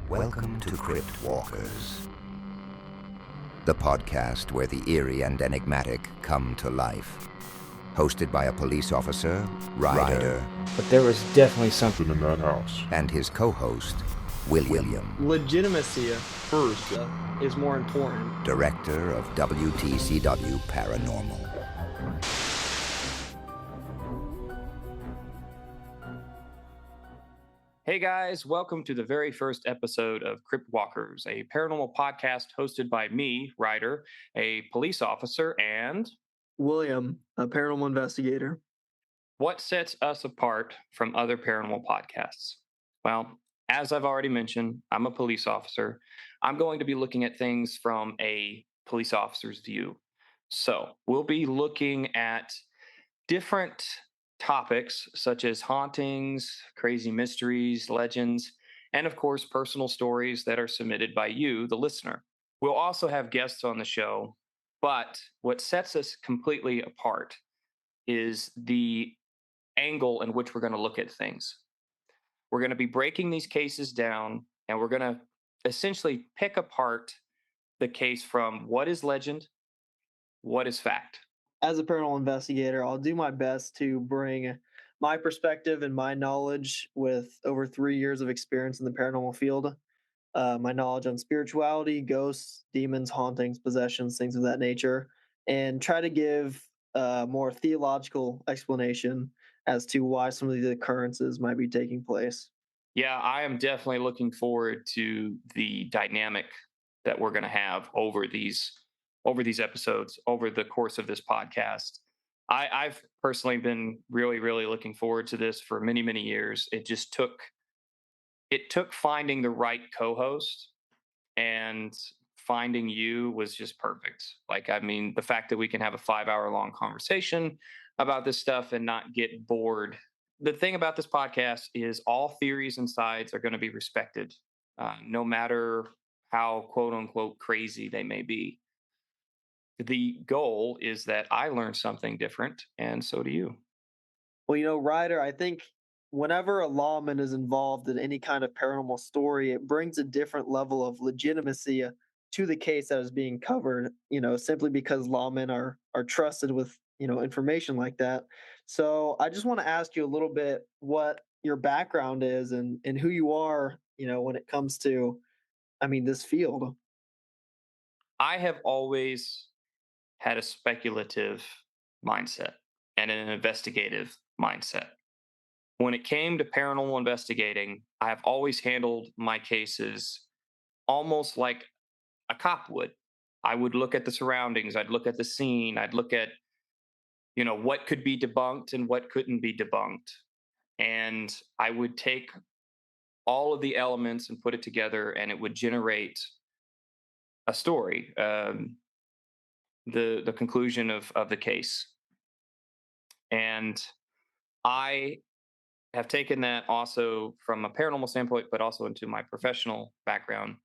Welcome to Crypt Walkers, the podcast where the eerie and enigmatic come to life. Hosted by a police officer, Ryder, But there was definitely something in that house. and his co-host, William, Legitimacy first is more important. director of WTCW Paranormal. Hey guys, welcome to the very first episode of Crypt Walkers, a paranormal podcast hosted by me, Ryder, a police officer, and William, a paranormal investigator. what sets us apart from other paranormal podcasts? Well, as I've already mentioned, I'm a police officer. I'm going to be looking at things from a police officer's view. So we'll be looking at different topics such as hauntings, crazy mysteries, legends, and of course, personal stories that are submitted by you, the listener. We'll also have guests on the show, but what sets us completely apart is the angle in which we're going to look at things. We're going to be breaking these cases down, and we're going to essentially pick apart the case from what is legend, what is fact. As a paranormal investigator, I'll do my best to bring my perspective and my knowledge with over 3 years of experience in the paranormal field. My knowledge on spirituality, ghosts, demons, hauntings, possessions, things of that nature, and try to give a more theological explanation as to why some of these occurrences might be taking place. Yeah, I am definitely looking forward to the dynamic that we're going to have over these episodes, over the course of this podcast. I've personally been really looking forward to this for many, many years. It took finding the right co-host, and finding you was just perfect. The fact that we can have a 5-hour long conversation about this stuff and not get bored. The thing about this podcast is all theories and sides are going to be respected, no matter how quote unquote crazy they may be. The goal is that I learn something different, and so do you. Well, Ryder, I think whenever a lawman is involved in any kind of paranormal story, it brings a different level of legitimacy to the case that is being covered, simply because lawmen are trusted with, information like that. So I just want to ask you a little bit what your background is and who you are, when it comes to, this field. I have always had a speculative mindset and an investigative mindset. When it came to paranormal investigating, I have always handled my cases almost like a cop would. I would look at the surroundings, I'd look at the scene, I'd look at, what could be debunked and what couldn't be debunked. And I would take all of the elements and put it together, and it would generate a story, the conclusion of the case. And I have taken that also from a paranormal standpoint, but also into my professional background,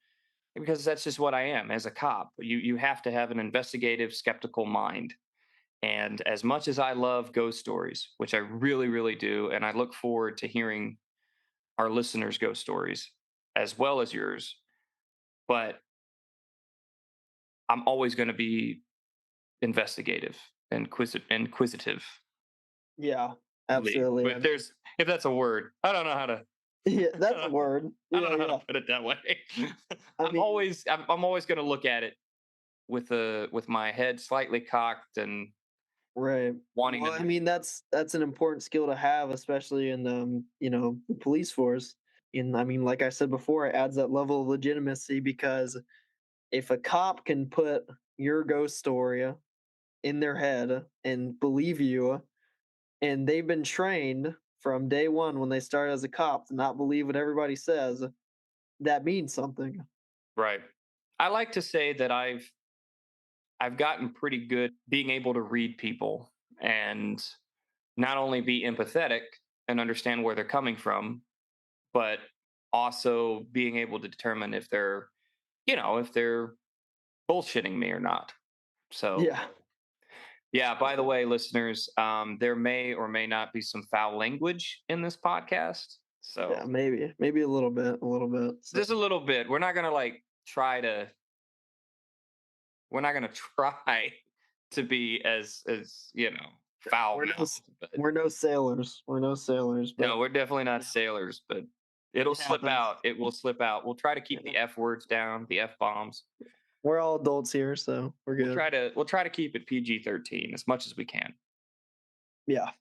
because that's just what I am as a cop. You have to have an investigative, skeptical mind. And as much as I love ghost stories, which I really do, and I look forward to hearing our listeners' ghost stories as well as yours, but I'm always going to be investigative and inquisitive. Yeah, absolutely. But if that's a word, I don't know how to. Yeah, that's a word. I don't know how to put it that way. I'm always going to look at it with my head slightly cocked and right. wanting Well, to. that's an important skill to have, especially in the police force. And like I said before, it adds that level of legitimacy because if a cop can put your ghost story in their head and believe you, and they've been trained from day one when they start as a cop to not believe what everybody says, that means something. Right. I like to say that I've gotten pretty good being able to read people and not only be empathetic and understand where they're coming from, but also being able to determine if they're bullshitting me or not. So yeah, by the way, listeners, there may or may not be some foul language in this podcast. So Yeah, maybe a little bit, So, just a little bit. We're not gonna like try to. We're not gonna try to be as foul we're no mouthed, but we're no sailors. We're no sailors, no, but we're definitely you not know, sailors. But it'll it slip happens. out. It will slip out. We'll try to keep Yeah. the F words down, the F bombs. We're all adults here, so we're good. We'll try to keep it PG-13 as much as we can. Yeah.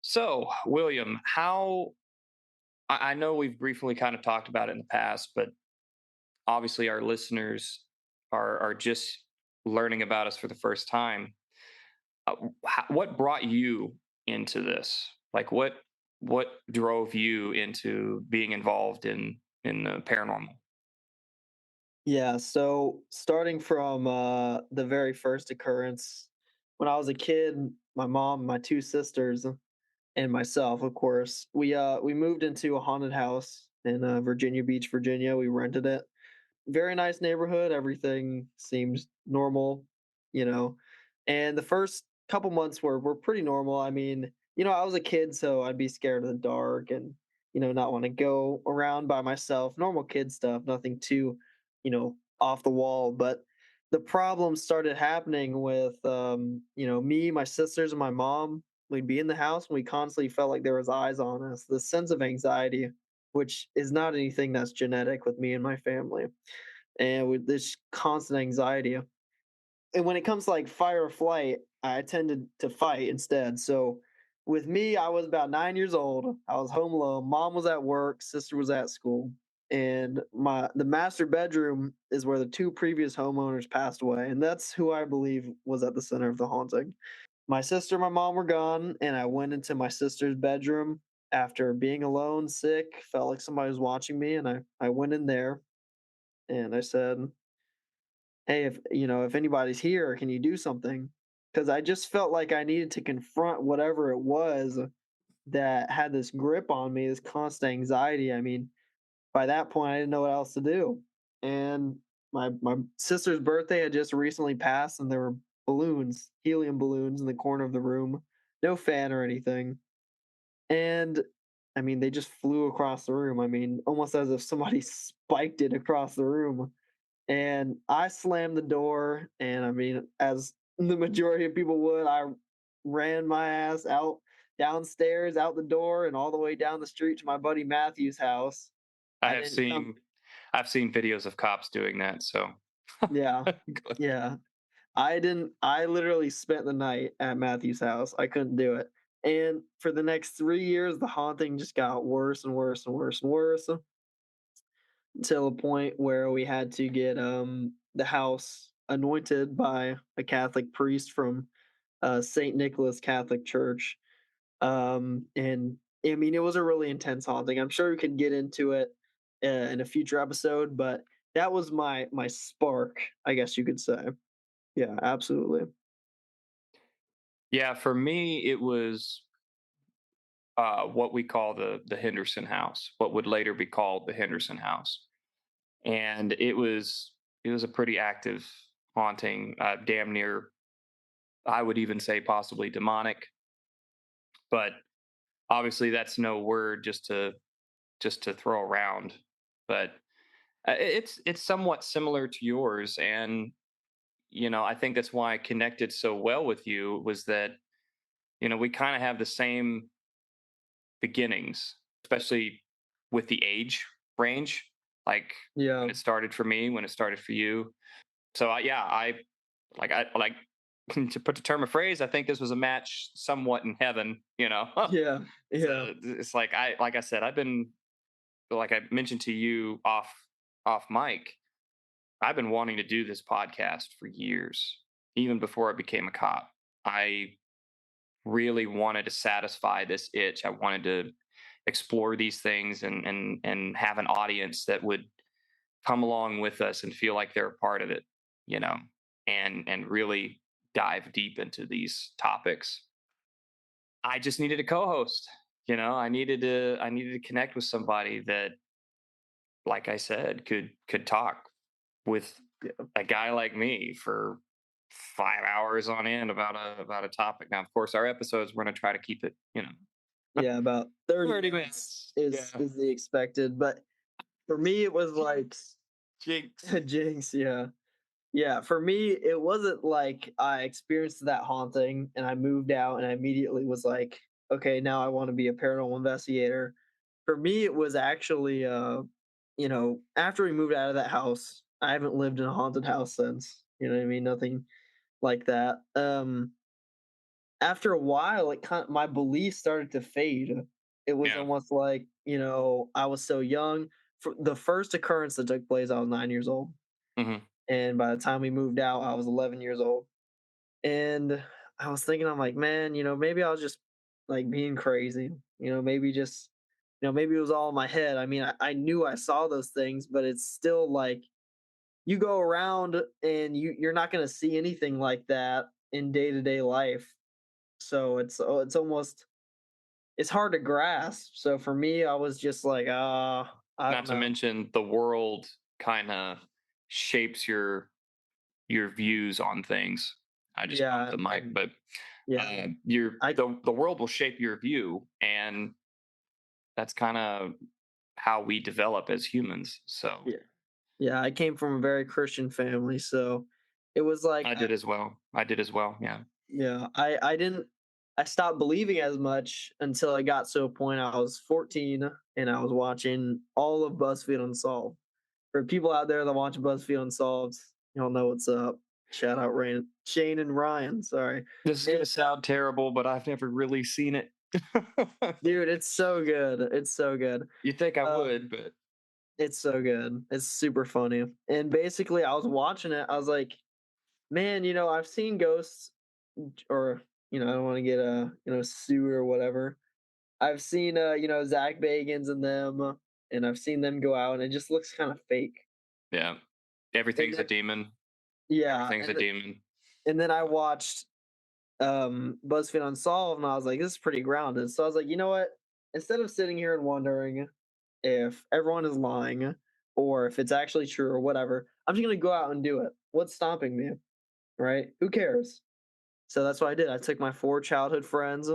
So, William, how I know we've briefly kind of talked about it in the past, but obviously our listeners are just learning about us for the first time. What brought you into this? Like what drove you into being involved in the paranormal? Yeah, so starting from the very first occurrence, when I was a kid, my mom, my two sisters, and myself, of course, we moved into a haunted house in Virginia Beach, Virginia. We rented it. Very nice neighborhood. Everything seems normal, you know. And the first couple months were pretty normal. I mean, I was a kid, so I'd be scared of the dark and not want to go around by myself. Normal kid stuff, nothing too, off the wall. But the problem started happening with me, my sisters, and my mom. We'd be in the house and we constantly felt like there was eyes on us. The sense of anxiety, which is not anything that's genetic with me and my family, and with this constant anxiety. And when it comes to like fight or flight, I tended to fight instead. So with me, I was about 9 years old. I was home alone. Mom was at work, sister was at school. And the master bedroom is where the two previous homeowners passed away. And that's who I believe was at the center of the haunting. My sister and my mom were gone, and I went into my sister's bedroom after being alone, sick, felt like somebody was watching me, and I went in there and I said, "Hey, if anybody's here, can you do something?" Because I just felt like I needed to confront whatever it was that had this grip on me, this constant anxiety. I mean, by that point, I didn't know what else to do. And my sister's birthday had just recently passed, and there were balloons, helium balloons, in the corner of the room. No fan or anything. And I mean, they just flew across the room. I mean, almost as if somebody spiked it across the room. And I slammed the door, and I mean, as the majority of people would, I ran my ass out downstairs, out the door, and all the way down the street to my buddy Matthew's house. I I have didn't come. seen I've seen videos of cops doing that, so Yeah, Good. yeah. I didn't. I literally spent the night at Matthew's house. I couldn't do it. And for the next 3 years, the haunting just got worse and worse and worse and worse, till a point where we had to get the house anointed by a Catholic priest from St. Nicholas Catholic Church. And I mean, it was a really intense haunting. I'm sure we could get into it in a future episode, but that was my spark, I guess you could say. Yeah, absolutely. Yeah, for me it was what we call the Henderson house, what would later be called the Henderson house. And it was a pretty active haunting, damn near I would even say possibly demonic, but obviously that's no word just to throw around. But it's somewhat similar to yours, and I think that's why I connected so well with you was that we kind of have the same beginnings, especially with the age range, like Yeah. when it started for me, when it started for you. So yeah, I like to put the term of phrase. I think this was a match somewhat in heaven. Yeah. Yeah. So it's like I said, I've been like I mentioned to you off mic. I've been wanting to do this podcast for years, even before I became a cop. I really wanted to satisfy this itch. I wanted to explore these things and have an audience that would come along with us and feel like they're a part of it, you know, and really dive deep into these topics. I just needed a co-host. I needed to connect with somebody that, like I said, could talk with Yeah. a guy like me for 5 hours on end about a topic. Now, of course, our episodes we're going to try to keep it, Yeah, about 30 30 minutes minutes. is the expected. But for me, it was like Jinx. jinx. Yeah. Yeah, for me, it wasn't like I experienced that haunting and I moved out and I immediately was like, okay, now I want to be a paranormal investigator. For me, it was actually, after we moved out of that house, I haven't lived in a haunted house since. You know what I mean? Nothing like that. After a while, my belief started to fade. It was Yeah. almost like, I was so young. For the first occurrence that took place, I was 9 years old. Hmm. And by the time we moved out, I was 11 years old. And I was thinking, I'm like, man, maybe I was just like being crazy. Maybe just, maybe it was all in my head. I mean, I knew I saw those things, but it's still like you go around and you're not going to see anything like that in day to day life. So it's almost it's hard to grasp. So for me, I was just like, I Not don't to know. mention the world kind of shapes your views on things. I just bumped Yeah, the mic, and but yeah, your I the world will shape your view, and that's kind of how we develop as humans. So yeah. Yeah, I came from a very Christian family, so it was like I did as well. I did as well. Yeah. yeah, I stopped believing as much until I got to a point I was 14 and I was watching all of BuzzFeed Unsolved. For people out there that watch BuzzFeed Unsolved, y'all know what's up. Shout out Shane and Ryan, sorry. This is gonna And, sound terrible, but I've never really seen it. dude, it's so good. It's so good. You think I Um, would, but it's so good. It's super funny. And basically I was watching it, I was like, man, I've seen ghosts or I don't want to get a sued or whatever. I've seen Zach Bagans and them, and I've seen them go out, and it just looks kind of fake. yeah, And everything's a then demon. yeah, Everything's a demon. and then I watched BuzzFeed Unsolved, and I was like, this is pretty grounded. So I was like, you know what? Instead of sitting here and wondering if everyone is lying or if it's actually true or whatever, I'm just gonna go out and do it. What's stopping me? Right? Who cares? So that's what I did. I took my 4 childhood friends,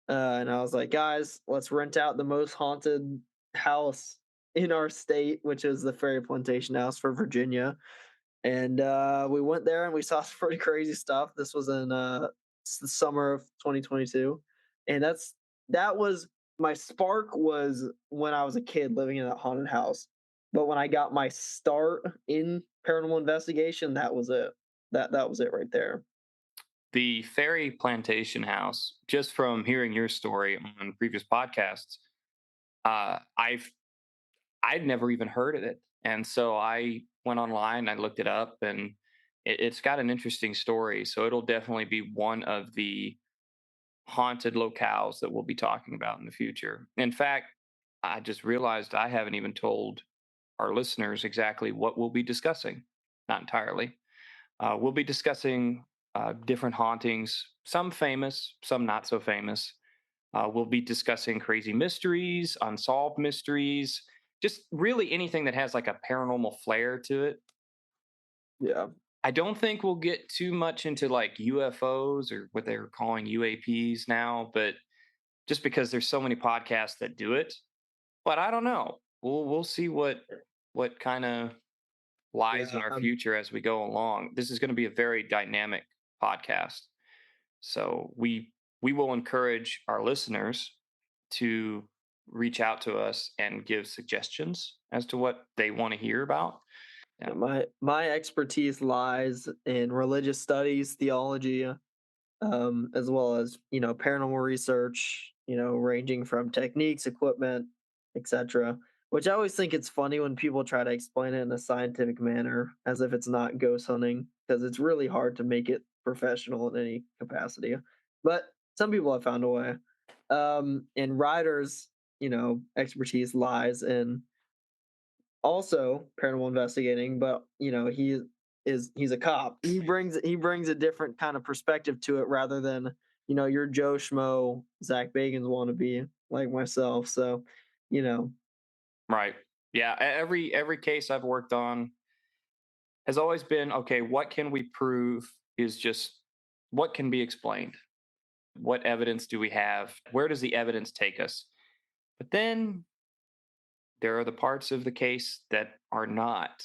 and I was like, guys, let's rent out the most haunted house in our state, which is the Ferry Plantation House for Virginia. And we went there and we saw some pretty crazy stuff. This was in the summer of 2022. And that was my spark was when I was a kid living in that haunted house. But when I got my start in paranormal investigation, that was it. That was it right there. The Fairy Plantation House, just from hearing your story on previous podcasts, I'd never even heard of it. And so I went online, I looked it up, and it's got an interesting story. So it'll definitely be one of the haunted locales that we'll be talking about in the future. In fact, I just realized I haven't even told our listeners exactly what we'll be discussing. Not entirely. We'll be discussing different hauntings, some famous, some not so famous. We'll be discussing crazy mysteries, unsolved mysteries, just really anything that has like a paranormal flair to it. Yeah. I don't think we'll get too much into like UFOs or what they're calling UAPs now, but just because there's so many podcasts that do it. But I don't know. We'll see what kind of lies in Yeah. our future as we go along. This is going to be a very dynamic podcast. So we will encourage our listeners to reach out to us and give suggestions as to what they want to hear about. Yeah. My expertise lies in religious studies, theology, as well as paranormal research. Ranging from techniques, equipment, etc. Which I always think it's funny when people try to explain it in a scientific manner, as if it's not ghost hunting, because it's really hard to make it professional in any capacity. But some people have found a way. And Ryder's expertise lies in also paranormal investigating, but he's a cop. He brings a different kind of perspective to it rather than your Joe Schmo Zach Bagans wannabe like myself. So you know Right. Yeah. Every case I've worked on has always been okay. What can we prove is just what can be explained. What evidence do we have? Where does the evidence take us? But then there are the parts of the case that are not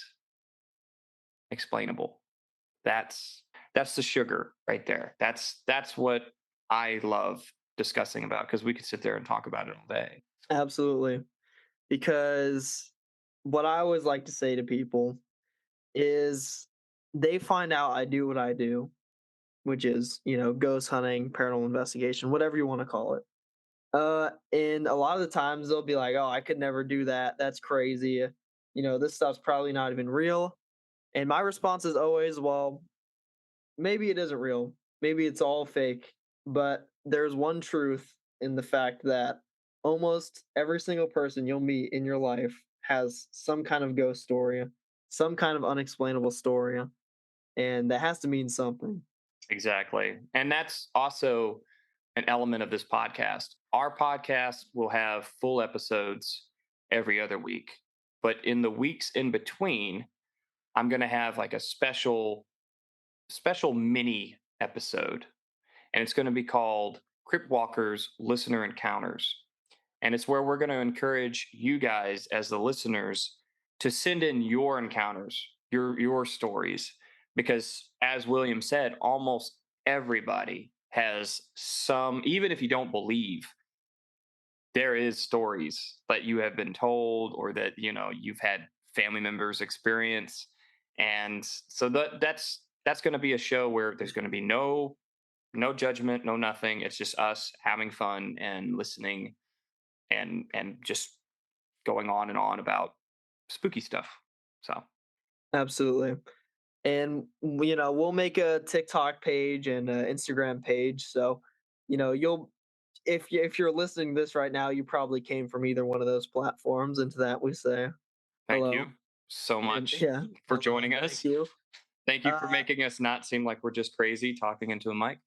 explainable. That's the sugar right there. That's what I love discussing about, because we could sit there and talk about it all day. Absolutely. Because what I always like to say to people is they find out I do what I do, which is, ghost hunting, paranormal investigation, whatever you want to call it. And a lot of the times they'll be like, "Oh, I could never do that. That's crazy. This stuff's probably not even real." And my response is always, "Well, maybe it isn't real. Maybe it's all fake." But there's one truth in the fact that almost every single person you'll meet in your life has some kind of ghost story, some kind of unexplainable story, and that has to mean something. Exactly. And that's also an element of this podcast. Our podcast will have full episodes every other week, but in the weeks in between, I'm going to have like a special mini episode, and it's going to be called Crypt Walkers Listener Encounters. And it's where we're going to encourage you guys as the listeners to send in your encounters, your stories, because as William said, almost everybody has some, even if you don't believe, there is stories that you have been told or that, you've had family members experience. And so that's going to be a show where there's going to be no judgment, no nothing. It's just us having fun and listening and just going on and on about spooky stuff. So Absolutely. And we'll make a TikTok page and an Instagram page. So, you'll if you're listening to this right now, you probably came from either one of those platforms. And to that we say thank hello. you so much Yeah, for joining us. Thank you. Thank you for making us not seem like we're just crazy talking into a mic.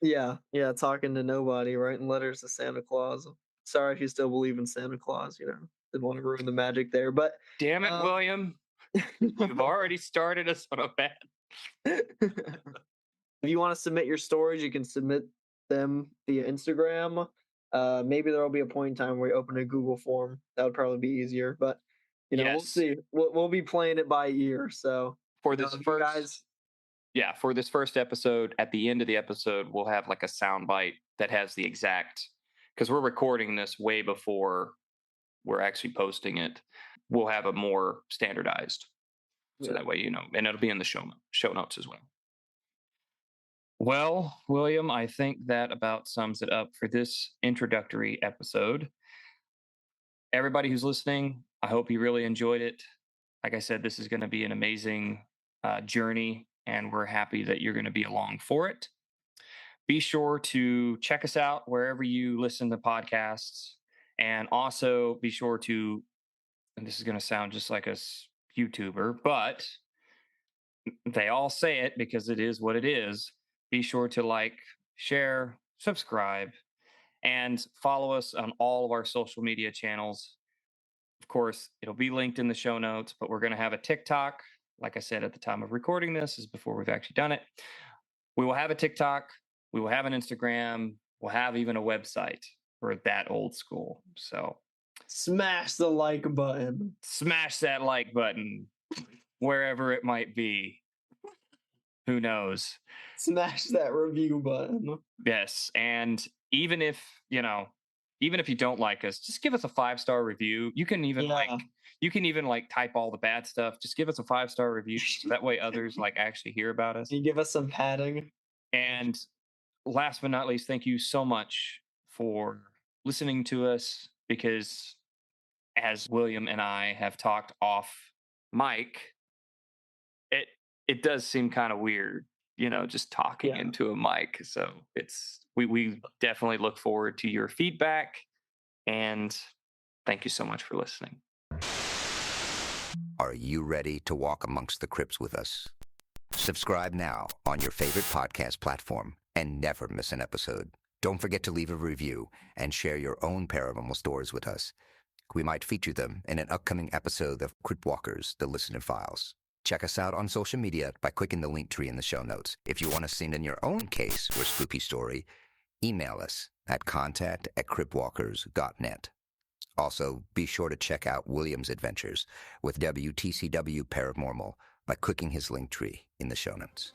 Yeah, talking to nobody, writing letters to Santa Claus. Sorry if you still believe in Santa Claus. Didn't want to ruin the magic there, but damn it, William, you've already started us on a bad. If you want to submit your stories, you can submit them via Instagram. Maybe there will be a point in time where you open a Google form. That would probably be easier, but we'll Yes. see. We'll be playing it by ear. So For this you guys, for this first episode, at the end of the episode, we'll have like a sound bite that has the exact, because we're recording this way before we're actually posting it. We'll have a more standardized, so that way and it'll be in the show notes as well. Well, William, I think that about sums it up for this introductory episode. Everybody who's listening, I hope you really enjoyed it. Like I said, this is going to be an amazing journey, and we're happy that you're going to be along for it. Be sure to check us out wherever you listen to podcasts, and also be sure to, and this is going to sound just like a YouTuber, but they all say it because it is what it is. Be sure to like, share, subscribe, and follow us on all of our social media channels. Of course, it'll be linked in the show notes, but we're going to have a TikTok. Like I said, at the time of recording this is before we've actually done it. We will have a TikTok. We will have an Instagram. We'll have even a website. We're that old school. So smash the like button. Smash that like button wherever it might be. Who knows? Smash that review button. Yes. And even if you don't like us, just give us a 5-star review. You can even type all the bad stuff. Just give us a 5-star review. So that way others actually hear about us. You give us some padding. And last but not least, thank you so much for listening to us, because as William and I have talked off mic, it does seem kind of weird, just talking into a mic. So we definitely look forward to your feedback, and thank you so much for listening. Are you ready to walk amongst the crypts with us? Subscribe now on your favorite podcast platform and never miss an episode. Don't forget to leave a review and share your own paranormal stories with us. We might feature them in an upcoming episode of Crypt Walkers, the Listener Files. Check us out on social media by clicking the link tree in the show notes. If you want to send in your own case or spooky story, email us at contact@cryptwalkers.net. Also, be sure to check out William's adventures with WTCW Paranormal by clicking his link tree in the show notes.